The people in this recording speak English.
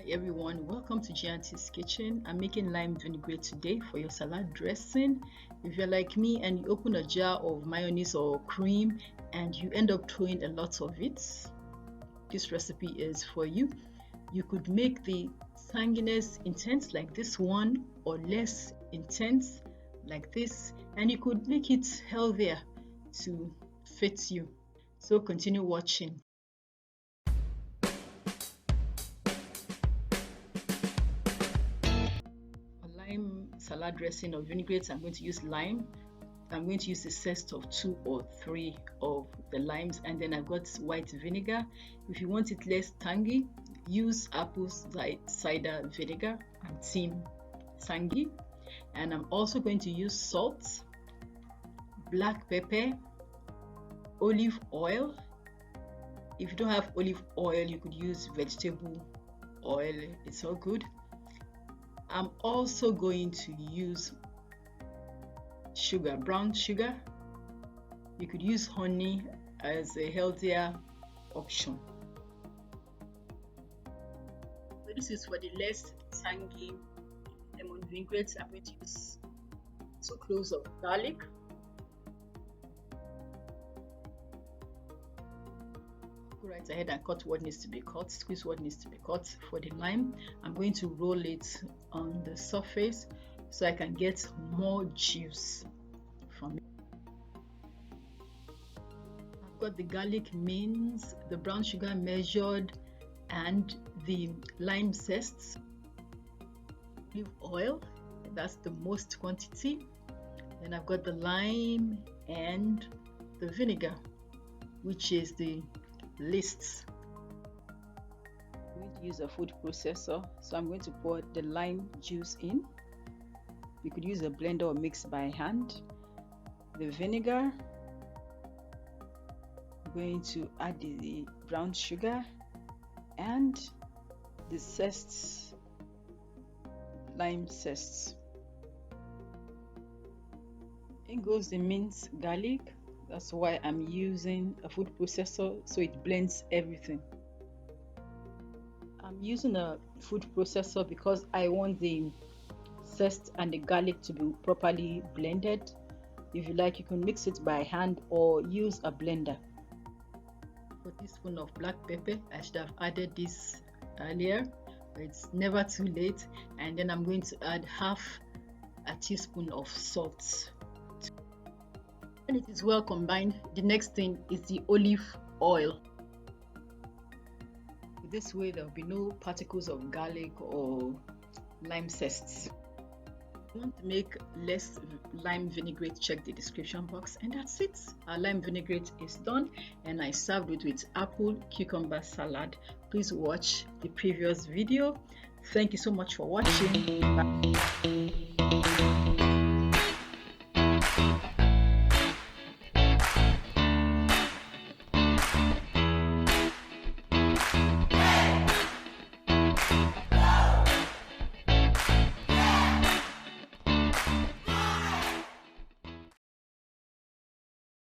Everyone, welcome to Gianti's Kitchen. I'm making lime vinaigrette today for your salad dressing. If you're like me and you open a jar of mayonnaise or cream and you end up throwing a lot of it, this recipe is for you. You could make the tanginess intense like this one or less intense like this, and you could make it healthier to fit you. So continue watching. Lime salad dressing or vinaigrette, I'm going to use lime. I'm going to use a zest of 2 or 3 of the limes, and then I've got white vinegar. If you want it less tangy, use apple cider vinegar. I'm team tangy. And I'm also going to use salt, black pepper, olive oil. If you don't have olive oil, you could use vegetable oil, it's all good. I'm also going to use sugar, brown sugar. You could use honey as a healthier option. So this is for the less tangy lemon vinaigrette. I'm going to use 2 cloves of garlic, go right ahead and cut what needs to be cut, squeeze what needs to be cut. For the lime, I'm going to roll it on the surface so I can get more juice from it. I've got the garlic minced, the brown sugar measured, and the lime zest, olive oil, that's the most quantity. Then I've got the lime and the vinegar, which is the least. I'm going to use a food processor, so I'm going to pour the lime juice in. You could use a blender or mix by hand. The vinegar, I'm going to add the brown sugar and the zest, lime zest. In goes the minced garlic. That's why I'm using a food processor, so it blends everything. I'm using a food processor because I want the zest and the garlic to be properly blended. If you like, you can mix it by hand or use a blender. For a teaspoon of black pepper, I should have added this earlier, but it's never too late. And then I'm going to add half a teaspoon of salt. When it is well combined, the next thing is the olive oil. This way there will be no particles of garlic or lime zests. If you want to make less lime vinaigrette, check the description box, and that's it. Our lime vinaigrette is done, and I served it with apple cucumber salad. Please watch the previous video. Thank you so much for watching. Bye.